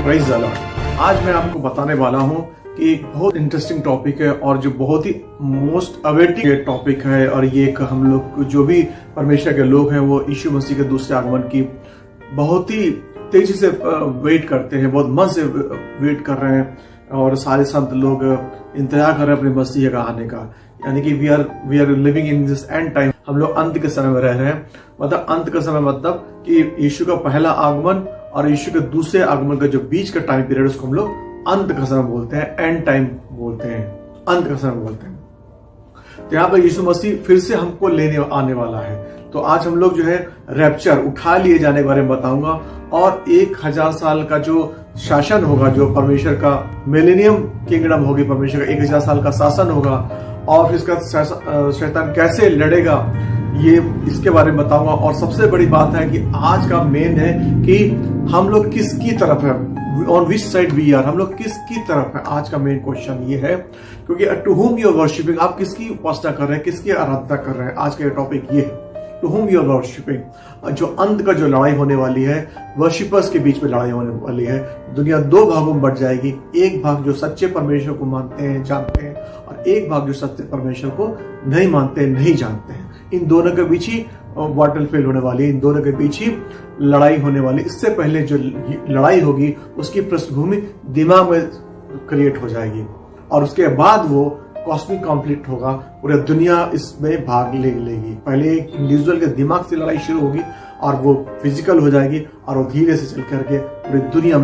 Praise the Lord. आज मैं आपको बताने वाला हूं कि एक बहुत इंटरेस्टिंग टॉपिक है और जो बहुत ही मोस्ट अवेटिंग टॉपिक है। और ये एक हम लोग जो भी परमेश्वर के लोग हैं वो यीशु मसीह के दूसरे आगमन की बहुत ही तेजी से वेट करते हैं, बहुत मन से वेट कर रहे हैं। और सारे संत लोग इंतजार कर रहे हैं अपने मसीह का आने का, यानी कि we are living in this end time. हम लोग अंत के समय में रह रहे हैं। मतलब अंत का समय मतलब कि यीशु का पहला आगमन और यीशु के दूसरे आगमन का जो बीच का टाइम पीरियड उसको हम लोग अंत का समय बोलते हैं, एंड टाइम बोलते हैं, अंत का समय बोलते हैं। तो यहाँ पर यीशु मसीह फिर से हमको लेने आने वाला है। तो आज हम लोग जो है रैप्चर, उठा लिए जाने के बारे में बताऊंगा। और 1000 साल का जो शासन होगा, जो परमेश्वर का मिलेनियम किंगडम होगी, परमेश्वर का 1000 साल का शासन होगा और फिर इसका शैतान कैसे लड़ेगा, ये इसके बारे में बताऊंगा। और सबसे बड़ी बात है कि आज का मेन है कि हम लोग किसकी तरफ है, on which side we are, हम लोग किसकी तरफ है। आज का मेन क्वेश्चन ये है, क्योंकि to whom you are worshipping, आप किसकी उपासना कर रहे हैं, किसकी आराधना कर रहे हैं। आज का टॉपिक ये है, to whom you are worshipping. जो अंत का जो लड़ाई होने वाली है, वर्शिपर्स के बीच में लड़ाई होने वाली है। दुनिया दो भागों में बढ़ जाएगी। एक भाग जो सच्चे परमेश्वर को मानते हैं, जानते हैं, और एक भाग जो सच्चे परमेश्वर को नहीं मानते, नहीं जानते हैं। इन दोनों के बीच ही बैटलफील्ड होने वाली है, इन दोनों के बीच ही लड़ाई होने वाली। इससे पहले जो लड़ाई होगी उसकी पृष्ठभूमि दिमाग में क्रिएट हो जाएगी और उसके बाद वो कॉस्मिक कॉन्फ्लिक्ट होगा। पूरी दुनिया इसमें भाग लेगी। पहले एक इंडिविजुअल के दिमाग से लड़ाई शुरू होगी और वो फिजिकल हो जाएगी और वो धीरे से चल करके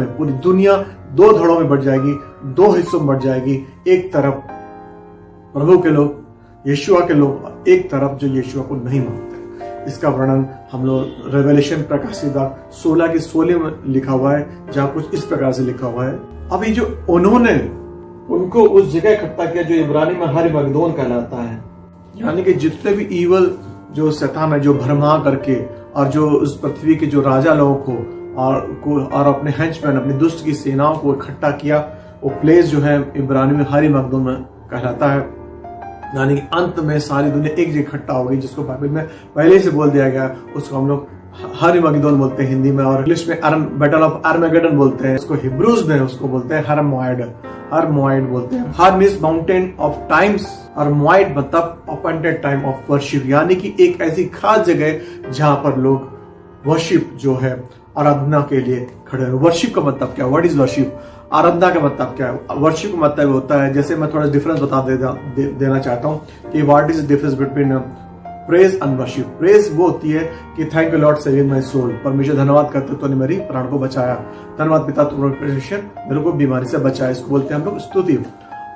पूरी दुनिया दो धड़ों में बढ़ जाएगी, दो हिस्सों में बढ़ जाएगी। एक तरफ प्रभु के लोग, यीशुआ के लोग, एक तरफ जो यीशुआ को नहीं मानते। इसका वर्णन हम लोग रेवलेशन प्रकाशित 16 की 16 में लिखा हुआ है, जहां कुछ इस प्रकार से लिखा हुआ है। अभी जो उन्होंने उनको उस जगह इकट्ठा किया जो इब्रानी में हर्मगेदोन कहलाता है, यानी कि जितने भी ईवल जो शैतान है, जो भरमा करके और जो उस पृथ्वी के जो राजा लोगों को और अपने हेंचमैन, अपनी दुष्ट की सेनाओं को इकट्ठा किया, वो प्लेस जो है इब्रानी में हर्मगेदोन में कहलाता है। यानी कि अंत में सारी दुनिया एक जगह इकट्ठा होगी, जिसको बाइबल में पहले से बोल दिया गया। उसको हम लोग हर्मगेदोन बोलते हैं हिंदी में, और इंग्लिश में बैटल ऑफ आर्मेगेडन बोलते हैं। उसको हिब्रूज में उसको बोलते हैं हर्मोइड बोलते हैं। हर मीन्स माउंटेन ऑफ टाइम्स और मोइड मतलब अपॉइंटेड टाइम ऑफ वर्शिप, यानी कि एक ऐसी खास जगह जहां पर लोग वर्शिप जो है आराधना के लिए खड़े हैं। वर्शिप का मतलब क्या, व्हाट इज वर्शिप? आराधना का मतलब क्या है? वर्शिप का मतलब होता है, जैसे मैं थोड़ा डिफरेंस बता देना चाहता हूं कि what is the difference between praise and worship. Praise वो होती है कि thank you Lord saving my soul, परमेश्वर धन्यवाद करते तूने मेरी प्राण को बचाया, धन्यवाद पिता तुम्हारे मेरे को बीमारी से बचाया, इसको बोलते हैं हम लोग स्तुति।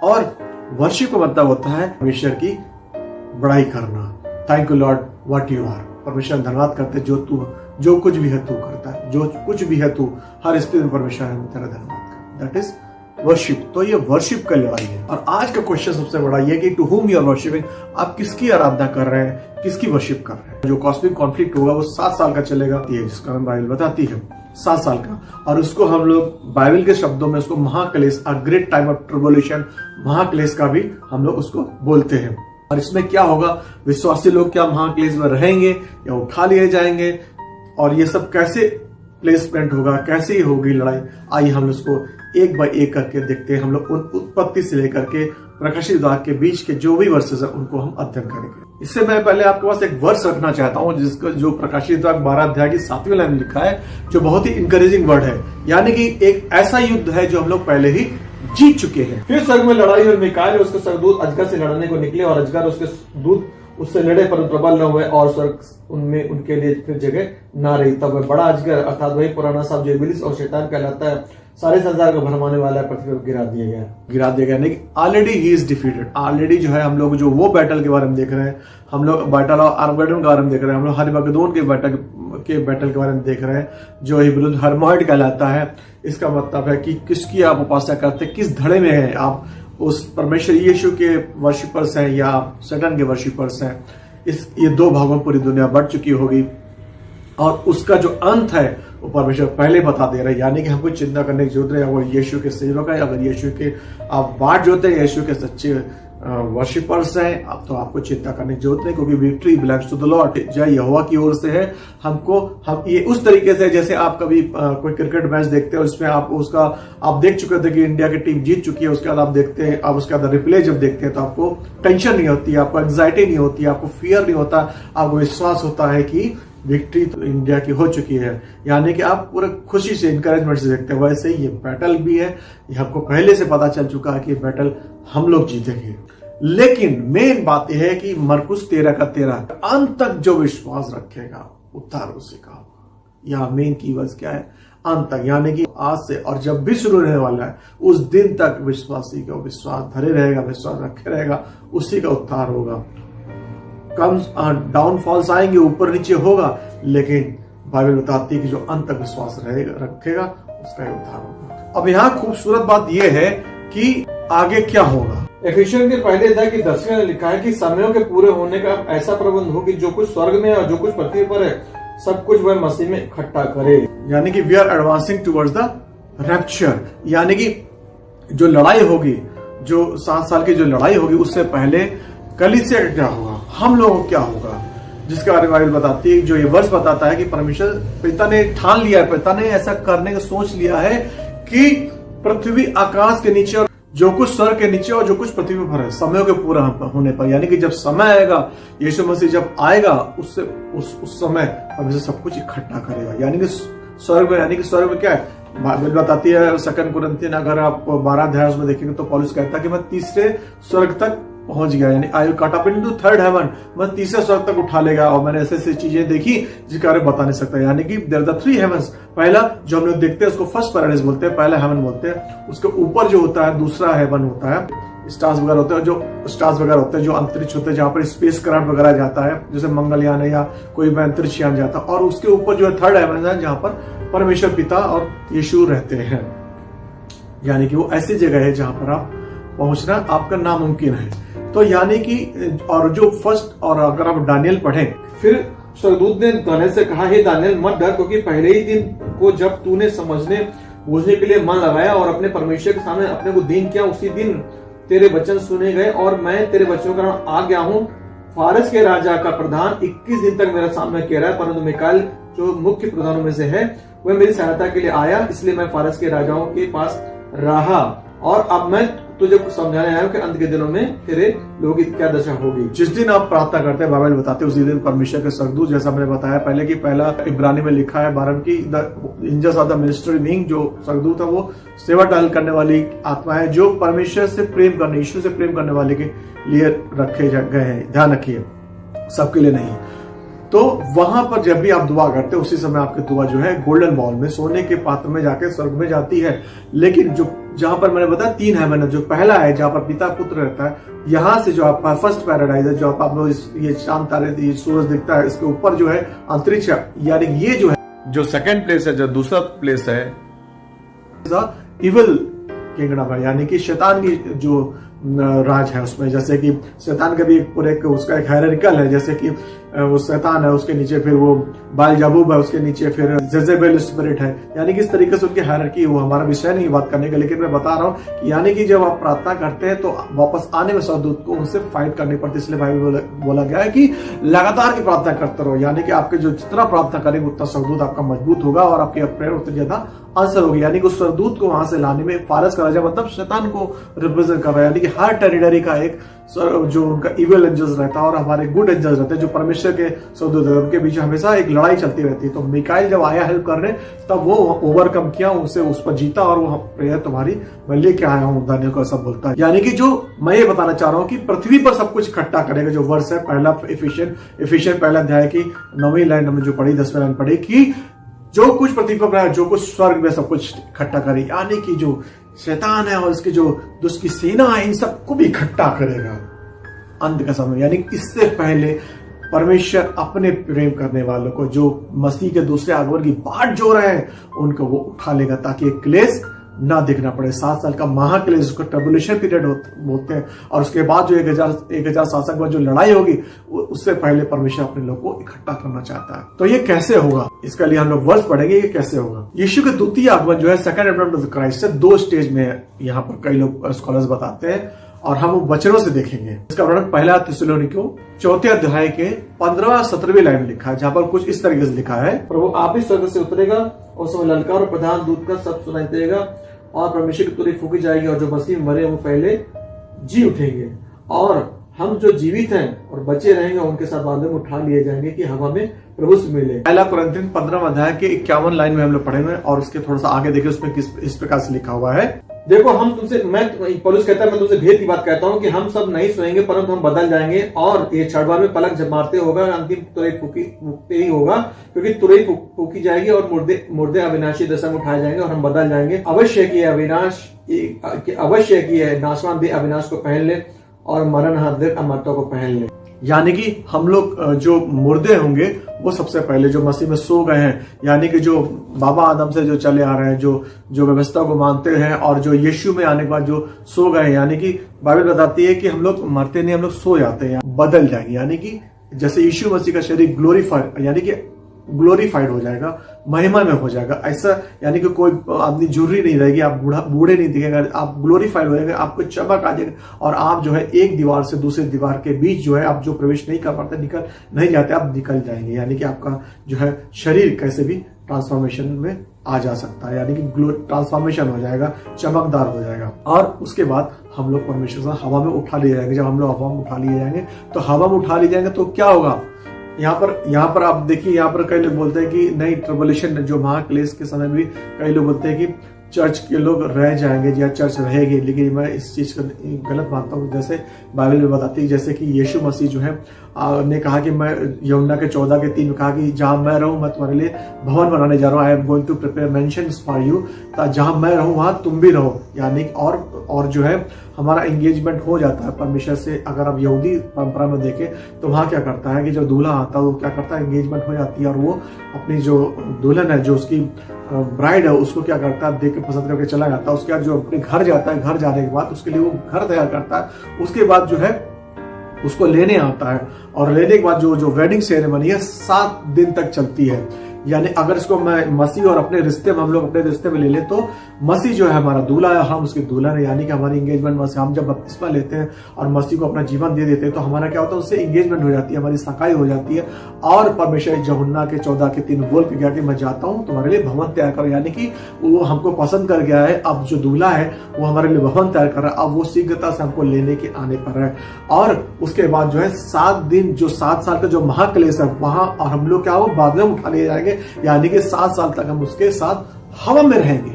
और वर्शिप का मतलब होता है परमेश्वर की बड़ाई करना, thank you Lord what you are, परमेश्वर धन्यवाद करते जो कुछ भी है तू करता है, जो कुछ भी है तू हर स्थिति में परमेश्वर है तेरा धन्यवाद कर, दैट इज वर्शिप। तो ये वर्शिप का लड़ाई है। और आज का क्वेश्चन सबसे बड़ा ये कि to whom you are worshipping, आप किसकी आराधना कर रहे हैं, किसकी वर्शिप कर रहे हैं। जो कॉस्मिक कॉन्फ्लिक्ट होगा वो 7 साल का चलेगा, जिसका नाम बाइबल बताती है 7 साल का। और उसको हम लोग बाइबल के शब्दों में उसको महाक्लेश, a great time of tribulation, महाक्लेश का भी हम लोग उसको बोलते हैं। और इसमें क्या होगा, विश्वासी लोग क्या महाक्लेश में रहेंगे या उठा लिए जाएंगे, और ये सब कैसे प्लेसमेंट होगा, कैसे होगी लड़ाई। आइए हम उसको एक बाय एक करके देखते हैं। हम लोग उत्पत्ति से लेकर के प्रकाशित वाक्य के बीच के जो भी वर्सेस है उनको हम अध्ययन करेंगे। इससे मैं पहले आपके पास एक वर्स रखना चाहता हूं, जिसको जो प्रकाशित वाक्य 12 अध्याय की 7वीं लाइन में लिखा है, जो बहुत ही इंकरेजिंग वर्ड है। यानी कि एक ऐसा युद्ध है जो हम लोग पहले ही जीत चुके हैं। फिर स्वर्ग में लड़ाई और मिकाएल उसके स्वर्गदूत अजगर से लड़ने को निकले, और अजगर उसके दूत उससे लड़े पर प्रबल न हुए, और स्वर्ग उनमें उनके लिए फिर जगह ना रही। तब वह बड़ा अजगर अर्थात वही पुराना सांप जो इब्लीस और शैतान कहलाता है, सारे संसार को भरमाने वाला है, पृथ्वी पर गिरा दिया गया। लेकिन already he is defeated. Already जो है हम लोग जो वो बैटल के बारे में देख रहे हैं, हम लोग बैटल ऑफ आर्मेगेडोन के बारे में देख रहे हैं, हम लोग हर्मगेदोन के बैटल के बारे में देख रहे हैं, जो हिब्रू हर्मोइड कहलाता है। इसका मतलब है कि किसकी आप उपासना करते हैं, किस धड़े में है आप, उस परमेश्वर यीशु के वर्शिपर्स हैं या शैतान के वर्शिपर्स हैं। ये दो भागों में पूरी दुनिया बढ़ चुकी होगी, और उसका जो अंत है वो परमेश्वर पहले बता दे रहे हैं। यानी कि हमको चिंता करने की जरूरत है, अगर यीशु के सेवक है, अगर यीशु के आप बाट जोते हैं, यीशु के सच्चे वर्शिपर्स हैं, अब तो आपको चिंता करने की जरूरत नहीं, क्योंकि victory belongs to the Lord, जय यहोवा की ओर से है। हम ये उस तरीके से, जैसे आप कभी कोई क्रिकेट मैच देखते हो, उसमें आप देख चुके थे कि इंडिया की टीम जीत चुकी है, उसके बाद आप देखते हैं, आप उसके बाद रिप्ले जब देखते हैं तो आपको टेंशन नहीं होती, आपको एंग्जाइटी नहीं होती, आपको फियर नहीं होता, आपको विश्वास होता है कि विक्ट्री तो इंडिया की हो चुकी है, यानी कि आप पूरे खुशी से, इंकरेजमेंट से देखते हैं। वैसे ही ये बैटल भी है, ये हमको पहले से पता चल चुका है कि बैटल हम लोग जीतेंगे। लेकिन मेन बात यह है कि मरकुस 13:13 अंत तक जो विश्वास रखेगा उद्धार उसी का होगा। यहाँ मेन कीवर्ड्स क्या है? अंत तक, यानी कि आज से और जब भी शुरू होने वाला है उस दिन तक विश्वासी का विश्वास धरे रहेगा, विश्वास रखे रहेगा, उसी का उद्धार होगा। कम्स डाउनफॉल्स आएंगे, ऊपर नीचे होगा, लेकिन बाइबल बताती है कि जो अंत तक विश्वास रखेगा उसका उद्धार होगा। अब यहाँ खूबसूरत बात यह है कि आगे क्या होगा। एफिसियंस के पहले अध्याय की 10वीं में लिखा है कि समयों के पूरे होने का ऐसा प्रबंध हो कि जो कुछ स्वर्ग में है और जो कुछ पृथ्वी पर है सब कुछ वह मसीह में इकट्ठा करे। यानी कि we are advancing towards the rapture, यानी कि जो लड़ाई होगी, जो 7 साल की जो लड़ाई होगी, उससे पहले कलीसिया का क्या होगा, हम लोगों को क्या होगा, जिसके बारे में बाइबल बताती है। जो ये वर्ष बताता है कि परमेश्वर पिता ने ठान लिया है, पिता ने ऐसा करने का सोच लिया है कि पृथ्वी आकाश के नीचे और जो कुछ स्वर्ग के नीचे और जो कुछ पृथ्वी पर है, समयों के पूरा होने पर, यानी कि जब समय आएगा, यीशु मसीह जब आएगा, उससे उस समय परमेश्वर सब कुछ इकट्ठा करेगा। यानी कि स्वर्ग में, स्वर्ग में क्या है, बाइबल बताती है 2 कुरिन्थियन अगर आप 12 अध्याय में देखेंगे तो पौलुस कहता है कि मैं तीसरे स्वर्ग तक पहुंच गया, यानी I caught up into third heaven, मैं तीसरे स्वर्ग तक उठा लेगा। और मैंने ऐसे ऐसी चीजें देखी जिसके बारे में बता नहीं सकता। यानी कि देयर आर 3 हेवंस। पहला जो हम लोग देखते हैं उसको फर्स्ट पैराडाइज बोलते हैं, पहला हेवन बोलते हैं। उसके ऊपर जो होता है दूसरा हेवन होता है, स्टार्स वगैरह होते हैं, जो अंतरिक्ष होते हैं, जहां पर स्पेस क्राफ्ट वगैरह जाता है, जैसे मंगलयान है या कोई भी अंतरिक्ष यान जाता है। और उसके ऊपर जो है थर्ड हेवन है, जहां पर परमेश्वर पिता और यीशु रहते हैं। यानी कि वो ऐसी जगह है जहां पर आप पहुंचना आपका नामुमकिन है। तो यानी कि और जो फर्स्ट, और अगर आप दानियल पढ़ें, फिर स्वर्गदूत ने दानियल से कहा, हे दानियल मत डर, क्योंकि पहले ही दिन को जब तूने समझने बूझने के लिए मन लगाया और अपने परमेश्वर के सामने अपने को दीन किया, उसी दिन तेरे वचन सुने गए और मैं तेरे वचनों का आ गया हूँ। फारस के राजा का प्रधान 21 दिन तक मेरा सामना कह रहा है, परंतु मिकाएल जो मुख्य प्रधानों में से है वह मेरी सहायता के लिए आया, इसलिए मैं फारस के राजाओं के पास रहा और अब मैं तुझे समझाने आया हूं कि अंत के दिनों में तेरे लोगों की क्या दशा होगी। जिस दिन आप प्रार्थना करते हैं, बाइबल बताते हैं, उसी दिन परमेश्वर के स्वर्गदूत, जैसा मैंने बताया पहले कि पहला इब्रानी में लिखा है 12 की, the angels of the ministry being, जो स्वर्गदूत है वो सेवा टहल करने वाली आत्मा है, जो परमेश्वर से प्रेम करने, यीशु से प्रेम करने वाले के लिए रखे गए हैं। ध्यान रखिए, सबके लिए नहीं। तो वहां पर जब भी आप दुआ करते हैं, उसी समय आपकी दुआ जो है गोल्डन बॉल में, सोने के पात्र में जाके स्वर्ग में जाती है। लेकिन जो जहां पर मैंने बताया 3 हेवन है, जो पहला है जहां पर पिता पुत्र रहता है, यहां से जो आपका फर्स्ट पैराडाइज है, जो आप लोग ये चांद तारे, ये सूरज दिखता है, इसके ऊपर जो है अंतरिक्ष, यानी ये जो है, जो सेकंड प्लेस है, जो दूसरा प्लेस है इविल किंगडम है, यानी कि शैतान की जो राज है उसमें। जैसे कि शैतान का भी उसका एक हायरार्किकल है, जैसे कि वो शैतान है, उसके नीचे फिर वो बालजाबूब है, उसके नीचे फिर जेजेबेल स्पिरिट है, यानी कि इस तरीके से उनकी हायरार्की। वो हमारा विषय नहीं बात करने का, लेकिन मैं बता रहा हूँ कि यानी कि जब आप प्रार्थना करते हैं तो वापस आने में स्वर्गदूत को उनसे फाइट करनी पड़ती है। इसलिए बाइबल बोला गया है कि लगातार की प्रार्थना करते रहो, यानी कि आपके जो जितना प्रार्थना करेंगे उतना स्वर्गदूत आपका मजबूत होगा और आपकी प्रेयर उतनी ज्यादा आंसर होगी। यानी कि उस स्वर्गदूत को वहां से लाने में फारस का राजा मतलब शैतान को रिप्रेजेंट कर रहा है, यानी कि हर टेरिटरी का एक जो उनका इविल एंजल्स रहता है और हमारे गुड एंजल्स रहते हैं जो परमेश्वर के स्वर्गदूत है, उनके बीच हमेशा एक लड़ाई चलती रहती है। तो मिकाएल जब आया हेल्प करने, तब वो ओवरकम किया, उसे उस पर जीता और वो प्रेयर तुम्हारी मैं लेके आया हूँ, दानियल को ऐसा बोलता है। यानी कि जो मैं ये बताना चाह रहा हूँ कि पृथ्वी पर सब कुछ इकट्ठा करेगा। जो वर्ष है पहला एफिशिएंट पहला अध्याय की 9वीं लाइन हमने जो पढ़ी, 10वीं लाइन पढ़ी कि जो कुछ पृथ्वी पर है, जो कुछ स्वर्ग में सब कुछ इकट्ठा करे, यानी कि जो शैतान है और इसकी जो दुष्ट की सेना है, इन सबको भी इकट्ठा करेगा अंत का समय। यानी इससे पहले परमेश्वर अपने प्रेम करने वालों को, जो मसीह के दूसरे आगमन की बाट जो रहे हैं, उनको वो उठा लेगा ताकि एक क्लेश ना देखना पड़े। 7 साल का महाक्लेश, उसको ट्रिब्यूलेशन पीरियड बोलते हैं। और उसके बाद जो 1000 शासक बाद जो लड़ाई होगी, उससे पहले परमेश्वर अपने लोगों को इकट्ठा करना चाहता है। तो ये कैसे होगा, इसके लिए हम लोग वर्ष पढ़ेंगे ये कैसे होगा। यीशु के द्वितीय आगमन जो है, second advent of Christ, 2 stage में है। यहाँ पर कई लोग स्कॉलर्स बताते हैं, और हम वचनों से देखेंगे। इसका वर्णन पहला थिस्सलुनीकियों चौथे अध्याय के 15-17 लाइन में लिखा है, जहां पर कुछ इस तरीके से लिखा है, प्रभु आप ही स्वर्ग से उतरेगा और समय ललकार और प्रधान दूत का सब सुनाई देगा और परमेश्वर की तुरही फूकी जाएगी और जो मसीह में मरे वो पहले जी उठेंगे और हम जो जीवित हैं और बचे रहेंगे उनके साथ बाद में उठा लिए जाएंगे कि हवा में प्रभु से मिले। पहला कुरिन्थियों 15 अध्याय के 51 लाइन में हम लोग पढ़े हुए और उसके थोड़ा सा आगे देखिए, उसमें किस इस प्रकार से लिखा हुआ है, देखो हम तुमसे, पौलुस कहता है मैं तुमसे भेद की बात कहता हूँ कि हम सब नहीं सोएंगे परंतु हम बदल जाएंगे और ये क्षण भर में पलक जब मारते होगा अंतिम तुरही फूकते ही होगा, क्योंकि तुरही फूकी जाएगी और मुर्दे अविनाशी दशा में उठाए जाएंगे और हम बदल जाएंगे। अवश्य की है नाशवान देह अविनाश को पहन ले और मरणहार देह अमरता को पहन ले। यानी कि हम लोग जो मुर्दे होंगे वो सबसे पहले जो मसीह में सो गए हैं, यानी कि जो बाबा आदम से जो चले आ रहे हैं, जो व्यवस्था को मानते हैं और जो यीशु में आने के बाद जो सो गए हैं, यानी कि बाइबल बताती है कि हम लोग मरते नहीं, हम लोग सो जाते हैं, बदल जाएंगे। यानी कि जैसे यीशु मसीह का शरीर ग्लोरीफाइड यानी कि ग्लोरीफाइड हो जाएगा, महिमा में हो जाएगा, ऐसा यानी कि कोई आदमी झुर्री नहीं रहेगी, आप बूढ़े नहीं दिखेगा, आप ग्लोरीफाइड हो जाएगा, आपको चमक आ जाएगा और आप जो है एक दीवार से दूसरी दीवार के बीच जो है आप जो प्रवेश नहीं कर पाते, निकल नहीं जाते, आप निकल जाएंगे। यानी कि आपका जो है शरीर कैसे भी ट्रांसफॉर्मेशन में आ जा सकता है, यानी कि ट्रांसफॉर्मेशन हो जाएगा, चमकदार हो जाएगा। और उसके बाद हम लोग परमेश्वर से हवा में उठा लिए जाएंगे। जब हम लोग हवा में उठा लिए जाएंगे तो हवा में उठा लिए जाएंगे तो क्या होगा, यहाँ पर आप देखिए, यहाँ पर कई लोग बोलते हैं कि नहीं, ट्रिबुलेशन जो महाक्लेश के समय भी कई लोग बोलते हैं कि चर्च के लोग रह जाएंगे या चर्च रहेगी, लेकिन मैं इस चीज को गलत मानता हूँ। जैसे बाइबल में बताती है, जैसे कि यीशु मसीह जो है ने कहा कि मैं यूहन्ना के 14:3 में कहा कि जहां मैं रहूं मैं तुम्हारे लिए भवन बनाने जा रहा हूं, I am going to prepare mansions for you, जहां मैं रहूं वहां तुम भी रहो। यानी और जो है हमारा एंगेजमेंट हो जाता है परमेश्वर से। अगर आप यहूदी परंपरा में देखें तो वहां क्या करता है कि जब दूल्हा आता है वो क्या करता है, एंगेजमेंट हो जाती है और वो अपनी जो दुल्हन है, जो उसकी ब्राइड है, उसको क्या करता है, देख के पसंद करके चला जाता है। उसके बाद जो अपने घर जाता है, घर जाने के बाद उसके लिए वो घर तैयार करता है, उसके बाद जो है उसको लेने आता है और लेने के बाद जो वेडिंग सेरेमनी है 7 दिन तक चलती है। यानी अगर इसको मैं मसीह और अपने रिश्ते में, हम लोग अपने रिश्ते में ले लें तो मसीह जो है हमारा दूल्हा है, हम उसकी दुल्हन है। यानी कि हमारी एंगेजमेंट मसीह, हम जब बपतिस्मा लेते हैं और मसीह को अपना जीवन दे देते हैं तो हमारा क्या होता है, उससे एंगेजमेंट हो जाती है, हमारी सगाई हो जाती है। और परमेश्वर यूहन्ना के 14:3 बोल के गया कि मैं जाता हूं तुम्हारे लिए भवन तैयार कर, यानी कि वो हमको पसंद कर गया है। अब जो दूल्हा है वो हमारे लिए भवन तैयार कर रहा है, अब वो शीघ्रता से हमको लेने के आने पर है। और उसके बाद जो है 7 दिन, जो 7 साल का जो महाक्लेश है वहां, और हम लोग क्या हो, बादलों में उठा लिए जाएंगे, यानी कि 7 साल तक हम उसके साथ हवा में रहेंगे।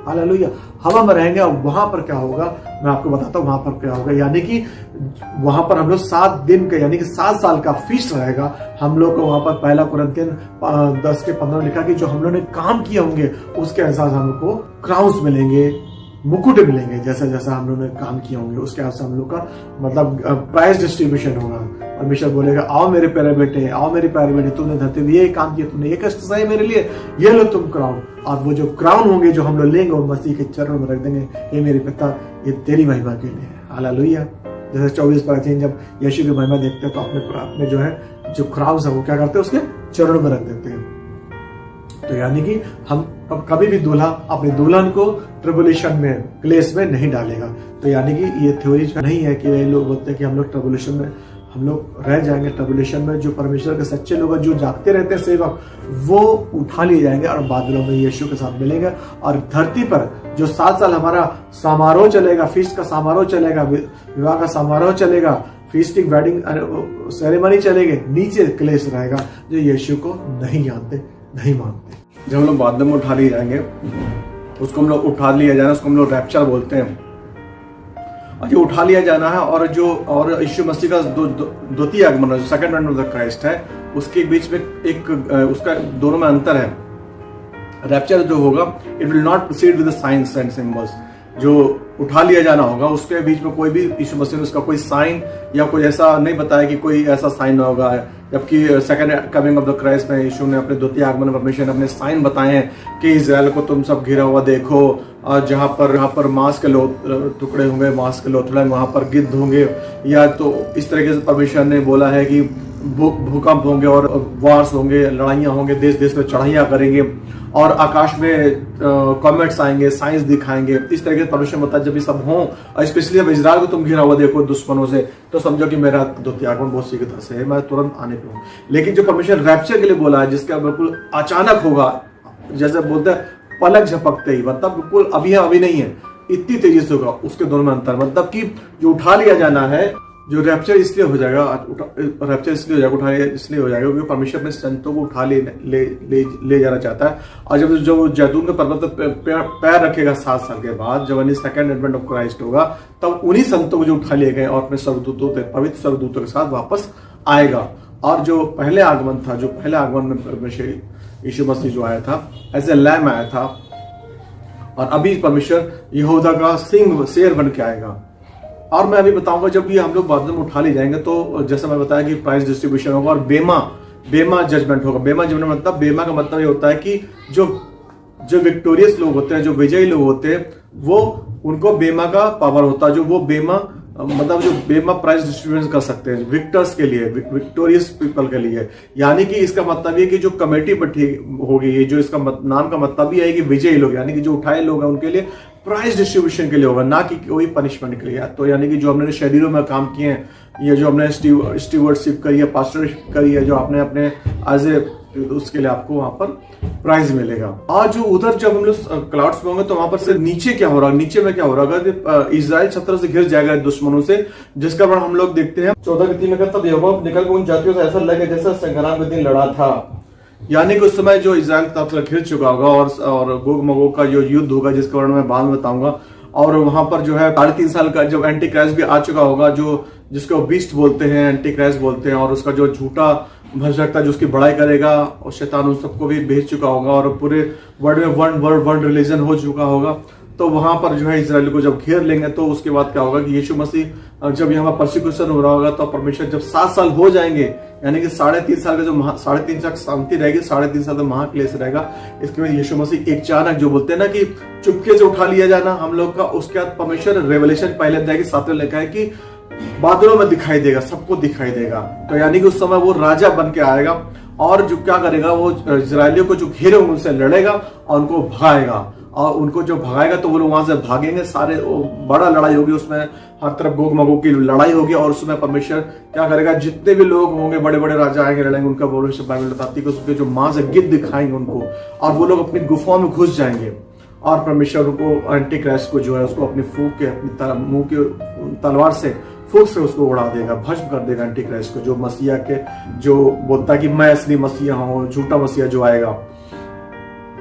हालेलुया, हवा में रहेंगे। और वहां पर क्या होगा मैं आपको बताता हूं, वहां पर क्या होगा, यानी कि वहां पर हम लोग 7 दिन का यानी कि 7 साल का फीस्ट रहेगा हम लोग को। वहां पर पहला कुरिन्थियों 10:15 लिखा कि जो हम लोग ने काम किए होंगे उसके एहसास हमको क्राउन्स मिलेंगे, मुकुट मिलेंगे, जैसा जैसा हम लोगों ने काम किए होंगे उसके हिसाब से हम लोग का मतलब प्राइज डिस्ट्रीब्यूशन होगा। परमेश्वर बोलेगा आओ मेरे प्यारे बेटे, आओ मेरे प्यारे बेटे, तूने धरती में ये काम किया, तूने ये कष्ट सहे मेरे लिए, ये लो तुम क्राउन। और वो जो क्राउन होंगे जो हम लोग लेंगे वो मसीह के चरणों में रख देंगे, ये मेरे पिता ये तेरी महिमा के लिए है। हालेलुया। जैसे 24 जब यीशु की महिमा देखते हैं तो अपने जो है जो क्राउन है वो क्या करते हैं, उसके चरणों में रख देते हैं। तो यानी कि हम अब कभी भी दूल्हा अपनी दुल्हन को ट्रिबुलेशन में, क्लेश में नहीं डालेगा। तो यानी कि ये थ्योरी नहीं है कि लोग बोलते हैं कि हम लोग ट्रिबुलेशन में हम लोग रह जाएंगे। ट्रिबुलेशन में जो परमेश्वर के सच्चे लोग जो जागते रहते हैं सेवक, वो उठा लिए जाएंगे और बादलों में यीशु के साथ मिलेंगे। और धरती पर जो 7 साल हमारा समारोह चलेगा, फीस्ट का समारोह चलेगा, विवाह का समारोह चलेगा, फीस्टिंग वेडिंग सेरेमनी चलेगी, नीचे क्लेश रहेगा जो यीशु को नहीं जानते, नहीं मानते। जब हम लोग बादलों में उठा लिए जाएंगे, उसको हम लोग उठा लिया जाना, उसको हम लोग रैप्चर बोलते हैं। और जो उठा लिया जाना है और यीशु मसीह का द्वितीय आगमन, जो सेकंड एडवेंट ऑफ क्राइस्ट है, उसके बीच में एक उसका दोनों में अंतर है। रैप्चर जो होगा it will not proceed with the science and symbols. जो उठा लिया जाना होगा उसके बीच में कोई भी यीशु मसीह ने उसका कोई साइन या कोई ऐसा नहीं बताया कि कोई ऐसा साइन होगा। जबकि second coming of the Christ में यीशु ने अपने द्वितीय आगमन में परमेश्वर ने अपने साइन बताए हैं कि इजराइल को तुम सब घिरा हुआ देखो, और जहाँ पर मांस के टुकड़े होंगे, मांस के लोथड़े, वहां पर गिद्ध होंगे, या तो इस तरीके से परमेश्वर ने बोला है कि भूकंप होंगे और वार्स होंगे, लड़ाइयां होंगे, देश देश में चढ़ाइयां करेंगे और आकाश में कॉमेट्स आएंगे, साइंस दिखाएंगे। इस तरह के परमेश्वर बताया जब ये सब हो, और स्पेशली जब इजराइल को तुम घिरा हुआ देखो दुश्मनों से, तो समझो कि मेरा द्वितीयागमन बहुत शीघ्रता से है, मैं तुरंत आने पे हूँ। लेकिन जो परमेश्वर रैप्चर के लिए बोला है, जिसका बिल्कुल अचानक होगा, जैसे बोलते हैं पलक झपकते ही, मतलब बिल्कुल अभी है अभी नहीं है, इतनी तेजी से होगा, उसके दोनों में अंतर, मतलब कि जो उठा लिया जाना है, जो रैप्चर इसलिए हो जाएगा, रैप्चर इसलिए हो जाएगा, उठा इसलिए हो जाएगा क्योंकि परमेश्वर अपने संतों को उठा ले जाना चाहता है। और जब जैतून के पर्वत पर पैर रखेगा 7 साल के बाद, जब यानी सेकंड एडवेंट ऑफ क्राइस्ट होगा, तब उन्हीं संतों को जो उठा लिए गए और अपने स्वर्गदूतों, पवित्र स्वर्गदूतों के साथ वापस आएगा। और जो पहले आगमन था, जो पहले आगमन में परमेश्वर यीशु मसीह जो आया था एज ए लैम आया था, और अभी परमेश्वर यहूदा का सिंह शेर बन के आएगा। और मैं अभी बताऊंगा जब ये हम लोग बाद में उठा ले जाएंगे, तो जैसे मैं बताया कि प्राइस डिस्ट्रीब्यूशन होगा और बेमा जजमेंट होगा। बेमा जजमेंट मतलब, बेमा का मतलब ये होता है कि जो विक्टोरियस लोग होते हैं, जो विजयी लोग होते हैं, वो उनको बेमा का पावर होता है, जो वो बेमा मतलब जो बेमा प्राइज डिस्ट्रीब्यूशन कर सकते हैं विक्टर्स के लिए, विक्टोरियस पीपल के लिए। यानी कि इसका मतलब ये कि जो कमेटी बैठी होगी, ये जो इसका नाम का मतलब ही है कि विजयी लोग, यानी कि जो उठाए लोग हैं उनके लिए प्राइज डिस्ट्रीब्यूशन के लिए होगा, ना कि कोई पनिशमेंट के लिए। तो यानी कि जो हमने शरीरों में काम किए हैं, ये जो हमने स्टीवर्डशिप करी है, पास्टरशिप करी है, जो आपने अपने एज ए, उसके लिए आपको वहां पर प्राइज मिलेगा। और जो उधर जब हम लोग क्लाउड्स में होंगे, तो वहां पर से नीचे क्या हो रहा है, नीचे में क्या हो रहा है, इजराइल सब तरह से घिर जाएगा दुश्मनों से, जिसका वर्ण हम लोग देखते हैं 14 में, तब यहोवा निकल कर उन जातियों से ऐसा लगे जैसा संग्राम के दिन लड़ा था। यानी कि उस समय जो इजराइल तब तक घिर चुका होगा, और गोग मगोग का जो युद्ध होगा, जिसका वर्ण मैं बाद में बताऊंगा। और वहां पर जो है 3.5 साल का जब एंटी क्राइस्ट भी आ चुका होगा, जो जिसको बीस्ट बोलते हैं, एंटी क्राइस्ट बोलते हैं, और उसका जो झूठा भजकता जो उसकी बड़ाई करेगा, और शैतान उन सबको भी भेज चुका होगा, और पूरे वर्ल्ड में वन रिलीजन हो चुका होगा। तो वहां पर जो है इजराइल को जब घेर लेंगे, तो उसके बाद क्या होगा कि यीशु मसीह जब यहाँ पर परसिक्यूशन हो रहा होगा, तो परमेश्वर जब 7 साल हो जाएंगे, यानी कि 3.5 साल का जो 3.5 साल शांति रहेगी, 3.5 साल का महाक्लेश रहेगा, इसके बाद यीशु मसीह एक अचानक, जो बोलते हैं ना कि चुपके से उठा लिया जाना हम लोग का, उसके बाद परमेश्वर रेवलेशन पहले अध्याय के 7वें लिखा है कि बादलों में दिखाई देगा, सबको दिखाई देगा। तो यानी कि उस समय वो राजा बन के आएगा, और जो क्या करेगा, वो इजरायलियों को जो घेरे उनसे लड़ेगा और उनको भगाएगा, और उनको जो भगाएगा तो वो लोग वहां से भागेंगे, सारे बड़ा लड़ाई होगी, उसमें हर तरफ गोग मगोग की लड़ाई होगी। और उसमें परमेश्वर क्या करेगा, जितने भी लोग होंगे, बड़े बड़े राजा आएंगे, लड़ेंगे, उनका भविष्य बाइबल बताती है उसके जो मां से गिद्ध दिखाएंगे उनको, और वो लोग अपनी गुफाओं में घुस जाएंगे, और परमेश्वर उनको एंटी क्राइस्ट को जो है उसको अपनी फूंक के, अपनी मुंह के तलवार से फूंक से उसको उड़ा देगा, भस्म कर देगा एंटी क्राइस्ट को, जो मसीहा के, जो बोलता है कि मैं असली मसीहा हूं, झूठा मसीहा जो आएगा।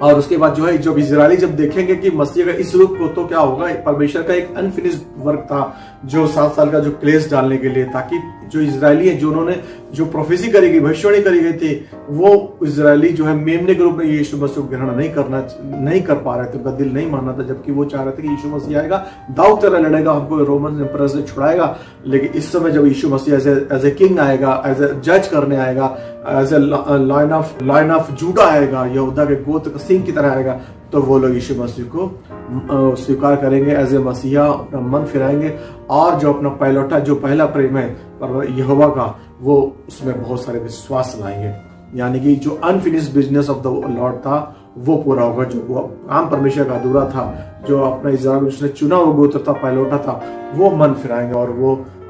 और उसके बाद जो है, जब इजरायली जब देखेंगे कि मसीह का इस रूप को, तो क्या होगा, परमेश्वर का एक अनफिनिश्ड वर्क था, जो 7 साल का जो क्लेश डालने के लिए, ताकि जो इजरायली है, जो उन्होंने जो प्रोफेसी करी गई, भविष्यवाणी करी गई थी, वो इजरायली जो है मेमने के रूप में यीशु मसीह को ग्रहण नहीं कर पा रहे थे, उनका दिल नहीं मानना था, जबकि वो चाह रहे थे कि यीशु मसीह आएगा, दाऊद तरह लड़ेगा, हमको रोमन एम्परर से छुड़ाएगा। लेकिन इस समय जब यीशु मसीह एज ए किंग आएगा, एज ए जज करने आएगा, as a lion of Judah आएगा, यहूदा के गोत्र का सिंह की तरह आएगा, तो वो लोग यीशु मसीह को स्वीकार करेंगे एज ए मसीहा, अपना मन फिराएंगे, और जो अपना पहलौठा, जो पहला प्रेम है यहोवा का, वो उसमें बहुत सारे विश्वास लाएंगे। यानी कि जो unfinished business of the Lord था वो पूरा होगा, जो वो काम परमेश्वर का अधूरा था, जो अपना इजराइल उसने चुना हुआ गोत्र था, पहलौठा था, वो मन फिराएंगे,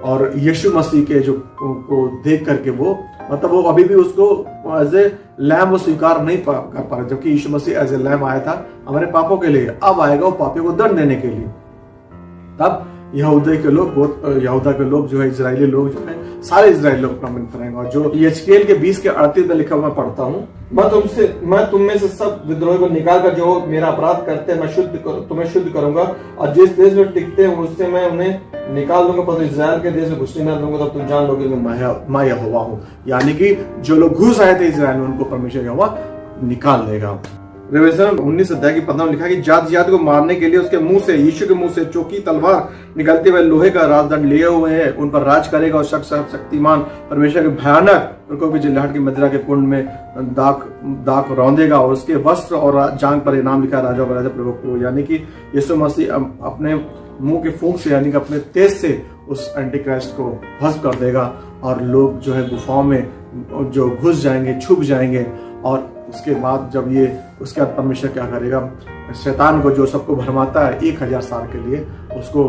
और यीशु मसीह के जो को देख करके वो, मतलब वो अभी भी उसको एज ए लैम वो स्वीकार नहीं कर पा रहे, जबकि यीशु मसीह एज ए लैम आया था हमारे पापों के लिए, अब आएगा वो पापियों को दंड देने के लिए। तब यहूदा के लोग जो है, इजरायली लोग जो है, सारे इजरायली लोग अपना मन फिराएंगे। और जो यहेजकेल के 20 के 38 में लिखा हुआ मैं पढ़ता हूँ, मैं तुम में से सब विद्रोही को निकाल कर जो मेरा अपराध करते हैं, मैं तुम्हें शुद्ध करूंगा, और जिस देश में टिकते हैं उससे मैं उन्हें निकाल दूंगा, पर इजराइल के देश में घुसने न दूंगा, तब तुम जान लोगे मैं यहोवा हूँ। यानी कि जो लोग घुस आए थे इजराइल में, उनको परमेश्वर यहोवा निकाल देगा। रेवलेशन 19 अध्याय की 15 में लिखा कि जात को मारने के लिए उसके मुंह से, यीशु के मुंह से चौकी तलवार निकलते हुए लोहे का राजदंड लिए हुए हैं, उन पर राज करेगा, और शक्तिमान परमेश्वर के भयानक प्रकोप की जिल्लाहट की मदिरा के कुंड में दाख रौंदेगा, और उसके वस्त्र और जांग पर इनाम लिखा राजा और राजा प्रभु को। यानी कि यीशु मसीह अपने मुंह के फूंक से, यानी कि अपने तेज से उस एंटी क्राइस्ट को भस्म कर देगा, और लोग जो है गुफाओं में जो घुस जाएंगे, छुप जाएंगे। और उसके बाद जब ये उसके बाद परमेश्वर क्या करेगा, शैतान को जो सबको भरमाता है 1000 साल के लिए, उसको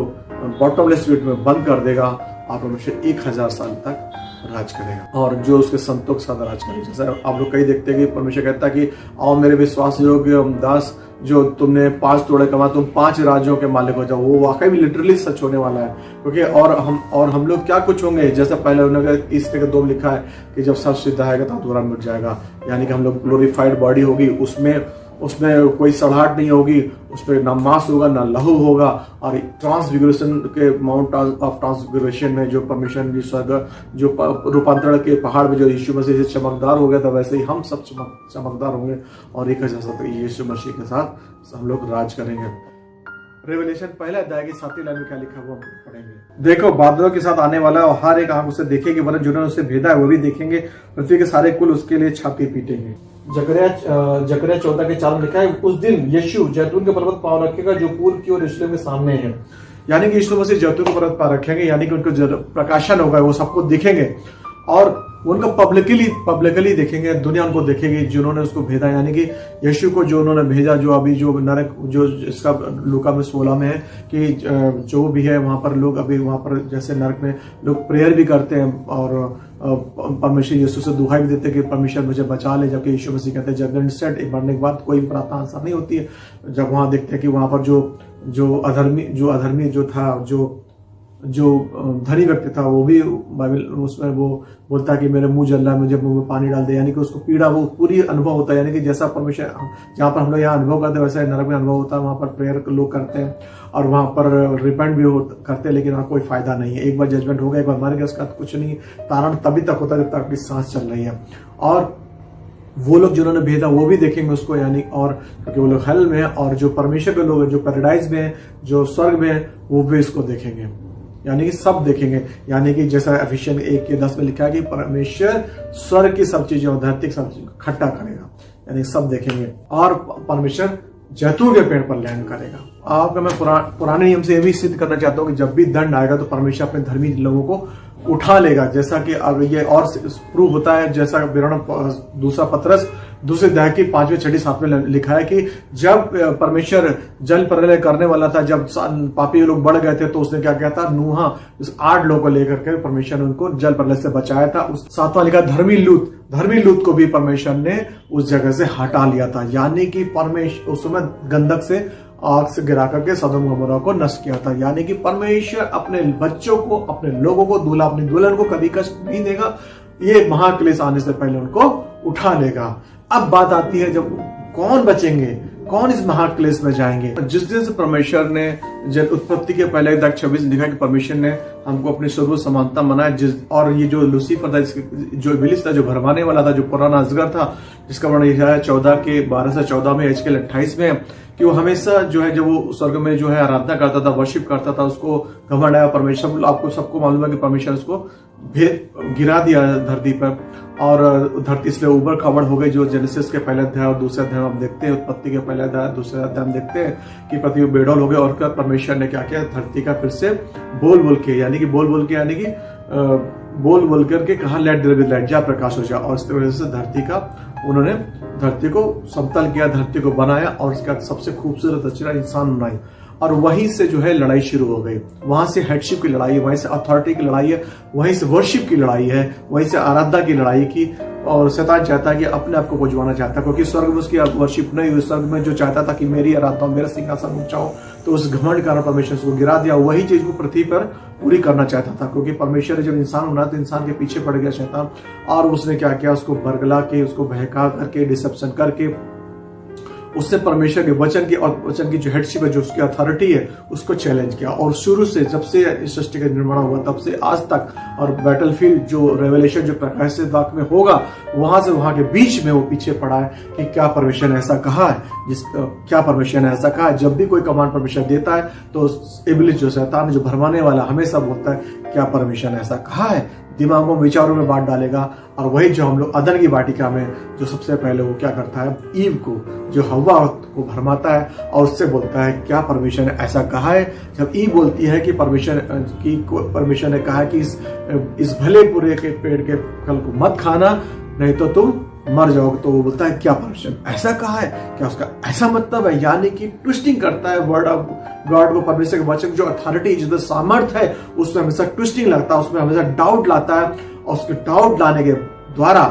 बॉटमलेस पिट में बंद कर देगा और परमेश्वर 1000 साल तक राज करेगा और जो उसके संतों के साथ राज करेगा। जैसे आप लोग कहीं देखते हैं कि परमेश्वर कहता है कि आओ मेरे विश्वास योग्य दास, जो तुमने 5 तोड़े कमा, तुम 5 राज्यों के मालिक हो जाओ। वो वाकई में लिटरली सच होने वाला है, क्योंकि और हम लोग क्या कुछ होंगे। जैसे पहले उन्होंने 30:2 लिखा है कि जब सब सिद्ध आएगा तो दोबारा मिट जाएगा, यानी कि हम लोग ग्लोरीफाइड बॉडी होगी, उसमें कोई सड़ाहट नहीं होगी, उसमें ना मांस होगा ना लहू होगा। और ट्रांसफिगरेशन के माउंट ऑफ ट्रांसफिगरेशन में जो परमेश्वर ने स्वर्ग जो रूपांतरण के पहाड़ में जो यीशु मसीह से चमकदार हो गया था, वैसे ही हम सब चमकदार होंगे और 1000 साल तक यीशु मसीह के साथ हम लोग राज करेंगे। रेवलेशन पहला अध्याय की 7वीं लाइन में क्या लिखा वो हम पढ़ेंगे। देखो बादलों के साथ आने वाला और हर एक आंख उसे देखेगी, वरन जिन्होंने उसे भेदा है वो भी देखेंगे, पृथ्वी के सारे कुल उसके लिए छाती पीटेंगे। जकरिया 14:4 में लिखा है, उस दिन यीशु जैतून के पर्वत पांव रखेगा जो पूर्व की ओर यरूशलेम के सामने है। यानी कि यीशु मसीह जैतून के पर्वत पांव रखेंगे, यानी कि उनको प्रकाशन होगा, वो सबको दिखेंगे और उनको पब्लिकली देखेंगे, दुनिया उनको देखेगी जिन्होंने उसको भेजा, यानी कि यीशु को जो उन्होंने भेजा। जो अभी जो नरक जो इसका लूका में 16 में है कि जो भी है वहां पर लोग अभी वहां पर जैसे नरक में लोग प्रेयर भी करते हैं और परमेश्वर यीशु से दुहाई भी देते हैं कि परमेश्वर मुझे बचा ले, जबकि यीशु मसीह कहते हैं जब इंस्टेंट मरने के बाद कोई प्रार्थना आंसर नहीं होती है। जब वहां देखते हैं कि वहां पर जो अधर्मी जो था, जो धनी व्यक्ति था, वो भी बाइबल उसमें वो बोलता है कि मेरे मुंह जल रहा है, मुझे मुंह में पानी डाल दे, यानी कि उसको पीड़ा वो पूरी अनुभव होता है। यानी कि जैसा परमेश्वर जहाँ पर हम लोग यहाँ अनुभव करते हैं वैसा नरक में अनुभव होता है। वहां पर प्रेयर लोग करते हैं और वहां पर रिपेंट भी करते हैं, लेकिन वहाँ कोई फायदा नहीं है। एक बार जजमेंट हो गया, एक बार मर गया, उसका कुछ नहीं, तारण तभी तक होता है जब तक आपकी सांस चल रही है। और वो लोग जिन्होंने भेजा वो भी देखेंगे उसको, यानी और क्योंकि वो लोग हेल में है, और जो परमेश्वर के लोग हैं जो पैराडाइज में है, जो स्वर्ग में है, वो भी इसको देखेंगे, यानी कि सब देखेंगे। यानी कि जैसा एफिशिएंस 1:10 में लिखा है कि परमेश्वर स्वर्ग की सब चीजें और धरती की सब चीजें इकट्ठा करेगा, यानी सब देखेंगे। और परमेश्वर जैतून के पेड़ पर लैंड करेगा। आपका मैं पुराने नियम से ये भी सिद्ध करना चाहता हूँ कि जब भी दंड आएगा तो परमेश्वर अपने धर्मी लोगों को उठा लेगा, जैसा कि अब ये और प्रूव होता है। जैसा दूसरा पतरस 2 अध्याय की 5वें 6 7वें लिखा है कि जब परमेश्वर जल प्रलय करने वाला था, जब पापी लोग बढ़ गए थे, तो उसने क्या किया था, नूहा 8 लोगों को लेकर के परमेश्वर ने उनको जल प्रलय से बचाया था। उस 7वां लिखा धर्मी लूत को भी परमेश्वर ने उस जगह से हटा लिया था, यानी कि परमेश्वर उस समय गंधक से आग से गिरा करके सदोम गमोरा को नष्ट किया था। यानी कि परमेश्वर अपने बच्चों को, अपने लोगों को, दूल्हा अपनी दुल्हन को कभी कष्ट नहीं देगा। ये महाक्लेश आने से पहले उनको उठा लेगा। अब बात आती है जब कौन बचेंगे, कौन इस महाक्लेश में जाएंगे। जिस दिन से परमेश्वर ने जब उत्पत्ति के पहले तक 26 लिखा कि परमेश्वर ने हमको अपनी स्वरूप समानता बनाया, और ये जो लूसीफर था, जो इब्लिस था, जो भरमाने वाला था, जो पुराना अजगर था, जिसका वर्णन लिखा है 12 से 14 में, एजकेल 28 में, कि वो हमेशा जो है जब वो स्वर्ग में जो है आराधना करता था, वर्शिप करता था, उसको घमंड आया। परमेश्वर, आपको सबको मालूम है कि परमेश्वर उसको गिरा दिया धरती पर, और धरती इसलिए उबड़ खाबड़ हो गई। जो जेनेसिस के पहले अध्याय और दूसरे अध्याय हम देखते हैं, उत्पत्ति के पहले अध्याय दूसरे अध्याय हम देखते हैं कि पृथ्वी बेडौल हो गए। और परमेश्वर ने क्या किया, धरती का फिर से बोल करके कहा लेट देयर बी लाइट, जा प्रकाश हो जा। और इसकी वजह से उन्होंने धरती को समतल किया, धरती को बनाया, और उसका सबसे खूबसूरत रचना इंसान बनाई। और वहीं से जो है लड़ाई शुरू हो गई। वहां से हेडशिप की लड़ाई है, वहीं से अथॉरिटी की लड़ाई है, वहीं से वर्शिप की लड़ाई है, वहीं से आराधना की लड़ाई की। और शैतान चाहता है कि अपने आप को खोजवाना चाहता है, क्योंकि स्वर्ग में उसकी वर्शिप नहीं हुई। स्वर्ग में जो चाहता था कि मेरी आराधना, मेरा सिंहासन ऊंचा हो, तो उस घमंड कारण परमेश्वर उसको गिरा दिया। वही चीज को पृथ्वी पर पूरी करना चाहता था, क्योंकि परमेश्वर ने जब इंसान बनाया तो इंसान के पीछे पड़ गया शैतान, और उसने क्या किया, उसको बरगला के, उसको बहका करके, डिसेप्शन करके, उससे परमेश्वर के वचन की और वचन की जो हेडशिप है, जो उसकी अथॉरिटी है, उसको चैलेंज किया। और शुरू से जब से इस सृष्टि का निर्माण हुआ तब से आज तक, और बैटलफील्ड जो रेवलेशन जो प्रकाश से वाक्य में होगा, वहां से वहां के बीच में वो पीछे पड़ा है कि क्या परमेश्वर ने ऐसा कहा है, क्या परमेश्वर ने ऐसा कहा है। जब भी कोई कमांड परमेश्वर देता है तो इब्लिस जो शैतान जो भरमाने वाला हमेशा बोलता है क्या परमेश्वर ने ऐसा कहा है, दिमागों विचारों में बात डालेगा। और वही जो हम लोग अदन की वाटिका में जो सबसे पहले वो क्या करता है, ईव को, जो हवा को भरमाता है और उससे बोलता है क्या परमेश्वर ने ऐसा कहा है। जब ईव बोलती है कि परमेश्वर ने कहा है कि इस भले बुरे के पेड़ के फल को मत खाना नहीं तो तुम मर जाओगे, तो वो बोलता है क्या परमेश्वर ऐसा कहा है, क्या उसका ऐसा मतलब है। यानी कि ट्विस्टिंग करता है वर्ड ऑफ गॉड को, परमेश्वर के वचन जो अथॉरिटी जिसमें सामर्थ्य है उसमें हमेशा ट्विस्टिंग लगता है, उसमें हमेशा डाउट लाता है और उसके डाउट लाने के द्वारा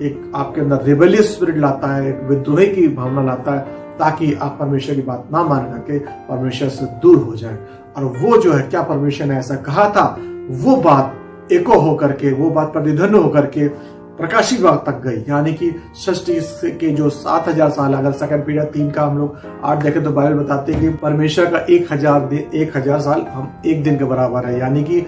एक आपके अंदर रिबेलियस स्पिरिट लाता है, एक विद्रोही की भावना लाता है, ताकि आप परमेश्वर की बात ना मान करके परमेश्वर से दूर हो जाए। और वो जो है क्या परमेश्वर ने ऐसा कहा था, वो बात एको होकर के, वो बात प्रतिध्वनि होकर के प्रकाशित वाक तक गई। यानी कि सृष्टि के जो 7000 साल, अगर 2 पीढ़िया 3 का हम लोग 8 देखें तो बाइबल बताते हैं कि परमेश्वर का 1000 साल हम एक दिन के बराबर है। यानी कि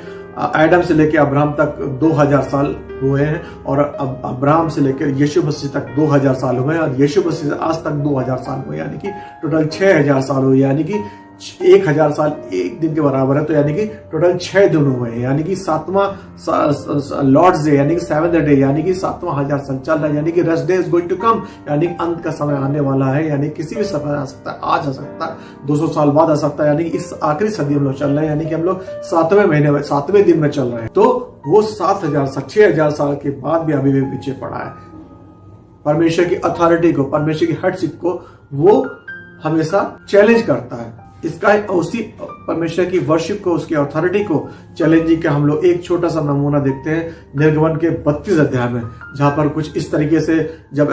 एडम से लेकर अब्राहम तक 2000 साल हुए हैं और अब अब्राहम से लेकर यीशु मसीह तक 2000 साल हुए हैं और यीशु मसीह से आज तक 2000 साल हुए, यानी कि टोटल 6000 साल हुए। यानी कि 1000 साल एक दिन के बराबर है, तो यानी कि टोटल 6 दिन हुए हैं। यानी कि 7वां लॉर्ड्स डे यानी कि 7th डे, यानी कि 7वां 1000 साल चल रहा है। यानी कि rest day is going to come, यानी कि अंत का समय आने वाला है। यानी किसी भी समय आ सकता है, आज आ सकता है, 200 साल बाद आ सकता है। यानी कि इस आखिरी सदी हम लोग चल रहे हैं, यानी कि हम लोग 7वें महीने में 7वें दिन में चल रहे हैं। तो वो 6000 साल के बाद भी अभी भी पीछे पड़ा है। परमेश्वर की अथॉरिटी को, परमेश्वर की हेडशिप को वो हमेशा चैलेंज करता है। इसका उसी परमेश्वर की वर्शिप को, उसकी अथॉरिटी को चैलेंजिंग का हम लोग एक छोटा सा नमूना देखते हैं निर्गमन के 32 अध्याय में, जहां पर कुछ इस तरीके से जब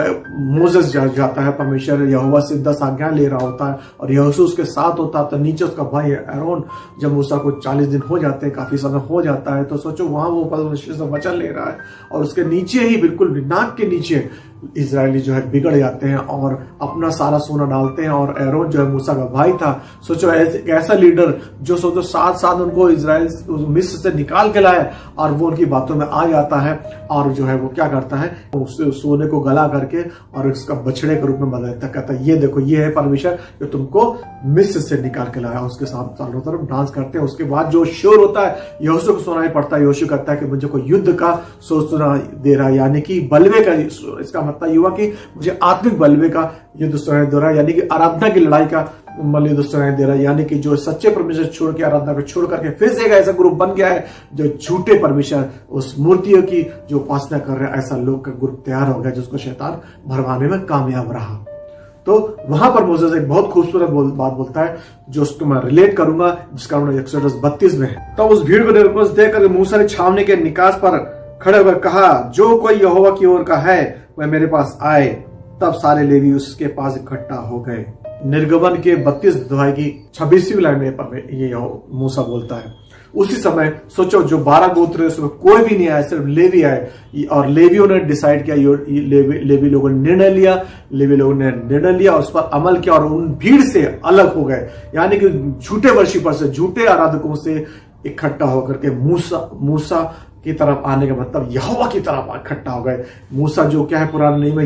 मोसेस जाता है, परमेश्वर यहोवा से 10 आज्ञा ले रहा होता है और यहोशू उसके साथ होता है, तो नीचे उसका भाई एरोन, जब मूसा को 40 दिन हो जाते हैं, काफी समय हो जाता है, तो सोचो वहां वो परमेश्वर से वचन ले रहा है और उसके नीचे ही बिल्कुल नाक के नीचे इजरायली जो है बिगड़ जाते हैं और अपना सारा सोना डालते हैं। और एरोन जो है मूसा का भाई था, सोचो ऐसा लीडर जो सोचो 7 साल उनको इजराइल मिस्र से निकाल के लाया और वो उनकी बातों में आ जाता है और जो है वो क्या करता है, उससे सोने को गला करके और उसका बछड़े के रूप में बदलता, कहता है ये देखो ये है परमेश्वर जो तुमको मिस्र से निकाल के लाया। उसके साथ चारों तरफ डांस करते हैं। उसके बाद जो शोर होता है यहोशू को सुनाई पड़ता है। यहोशू कहता है कि मुझे कोई युद्ध का सोच सुना दे रहा है, यानी कि बलवे का, इसका मतलब ये हुआ कि मुझे आत्मिक बलवे का युद्ध सुनाई दे रहा है, यानी कि आराधना की लड़ाई का युद्ध सुनाई दे रहा है। यानी कि जो सच्चे परमेश्वर छोड़ के आराधना को छोड़ करके फिर से एक ऐसा ग्रुप बन गया है जो झूठे परमेश्वर, उस मूर्तियों की जो उपासना कर रहे हैं, ऐसा लोग का ग्रुप तैयार हो गया जिसको शैतान भरमाने में कामयाब रहा। तो वहां पर मोसेस एक बहुत खूबसूरत बात बोलता है जो उसको मैं रिलेट करूंगा, जिसका उन्होंने एक्सोडस 32 में है। तो उस भीड़ को देखकर मूसा ने छावनी के निकास पर खड़े होकर कहा, जो कोई यहोवा की ओर का है वह मेरे पास आए। तब सारे लेवी उसके पास इकट्ठा हो गए। निर्गमन के 32 अध्याय की 26वीं लाइन में ये मूसा बोलता है। उसी समय सोचो जो 12 गोत्र है उसमें कोई भी नहीं आया, सिर्फ लेवी आए और लेवियों ने डिसाइड किया, लेवी लोगों ने निर्णय लिया और उस पर अमल किया और उन भीड़ से अलग हो गए। यानी कि झूठे वर्शिपर से, झूठे आराधकों से इकट्ठा होकर के मूसा की तरफ आने का मतलब यहोवा की तरफ इकट्ठा हो गए। मूसा जो क्या है पुराने नियम में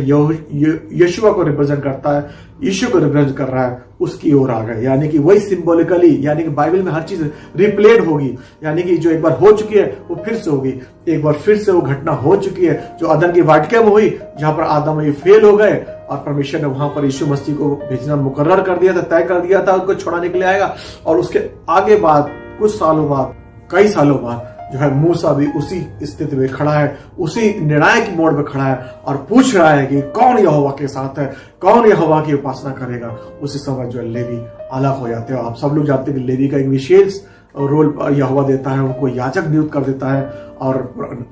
यशुआ को रिप्रेजेंट करता है, यीशु को रिप्रेजेंट कर रहा है, उसकी ओर आ गए। यानी कि वही सिंबॉलिकली, यानी कि बाइबल में हर चीज रिप्लेड होगी, यानी कि जो एक बार हो चुकी है वो फिर से होगी। एक बार फिर से वो घटना हो चुकी है जो अदन की वाटिका में हुई, जहां पर आदम ये फेल हो गए और परमेश्वर ने वहां पर यीशु मसीह को भेजना मुकर्रर कर दिया था, तय कर दिया था उनको छुड़ाने के लिए आएगा। और उसके आगे बाद कुछ सालों बाद, कई सालों बाद जो है मूसा भी उसी स्थिति में खड़ा है, उसी निर्णायक मोड़ पे खड़ा है और पूछ रहा है कि कौन यहोवा के साथ है, कौन यहोवा की उपासना करेगा। उसी समय जो है लेवी अलग हो जाते हैं। आप सब लोग जानते हैं कि लेवी का एक विशेष रोल यहोवा देता है, उनको याजक नियुक्त कर देता है। और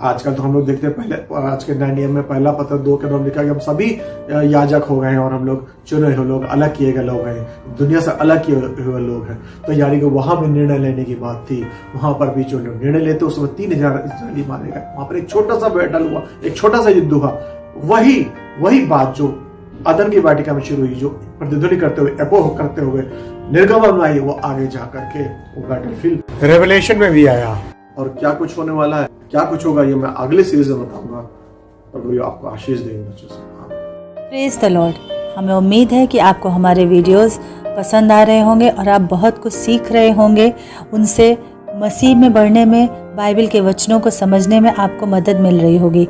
आजकल तो हम लोग देखते हैं, पहले आज के नए नियम में पहला पत्र 2 के नाम लिखा कि हम सभी याजक हो गए हैं और हम लोग चुने हुए लोग, अलग किए गए लोग हैं, दुनिया से अलग किए हुए लोग हैं। तो यानी कि वहां भी निर्णय लेने की बात थी। वहां पर भी जो लोग निर्णय लेते उसमें 3000 इस्राएली मारे गए। वहां पर एक छोटा सा बैटल हुआ, एक छोटा सा युद्ध हुआ। वही बात जो अदन की वाटिका में शुरू हुई, जो प्रतिध्वनि करते हुए, एको करते हुए निर्गमन में आई, वो आगे जाकर के वो बैटलफील्ड रेवलेशन में भी आया। और क्या कुछ होने वाला है, क्या कुछ होगा, ये मैं अगले सीरीज में बताऊंगा। प्रभु आपको आशीष देंगे। Praise the Lord. हमें उम्मीद है कि आपको हमारे वीडियोस पसंद आ रहे होंगे और आप बहुत कुछ सीख रहे होंगे। उनसे मसीह में बढ़ने में, बाइबल के वचनों को समझने में आपको मदद मिल रही होगी।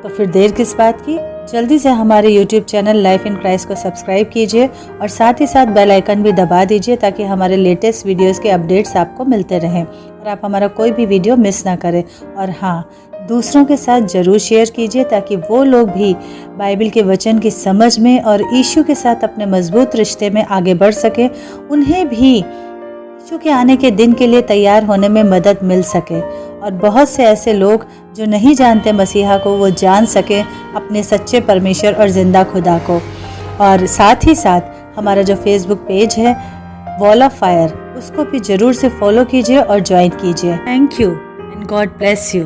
तो फिर देर किस बात की, जल्दी से हमारे YouTube channel life in Christ को सब्सक्राइब कीजिए और साथ ही साथ बेल आइकन भी दबा दीजिए ताकि हमारे लेटेस्ट वीडियोस के अपडेट्स आपको मिलते रहें और आप हमारा कोई भी वीडियो मिस ना करें। और हाँ, दूसरों के साथ ज़रूर शेयर कीजिए ताकि वो लोग भी बाइबल के वचन की समझ में और यीशु के साथ अपने मजबूत रिश्ते में आगे बढ़ सके, उन्हें भी यीशु के आने के दिन के लिए तैयार होने में मदद मिल सके और बहुत से ऐसे लोग जो नहीं जानते मसीहा को वो जान सके अपने सच्चे परमेश्वर और ज़िंदा खुदा को। और साथ ही साथ हमारा जो फेसबुक पेज है वॉल ऑफ फायर, उसको भी ज़रूर से फॉलो कीजिए और ज्वाइन कीजिए। Thank you and God bless you.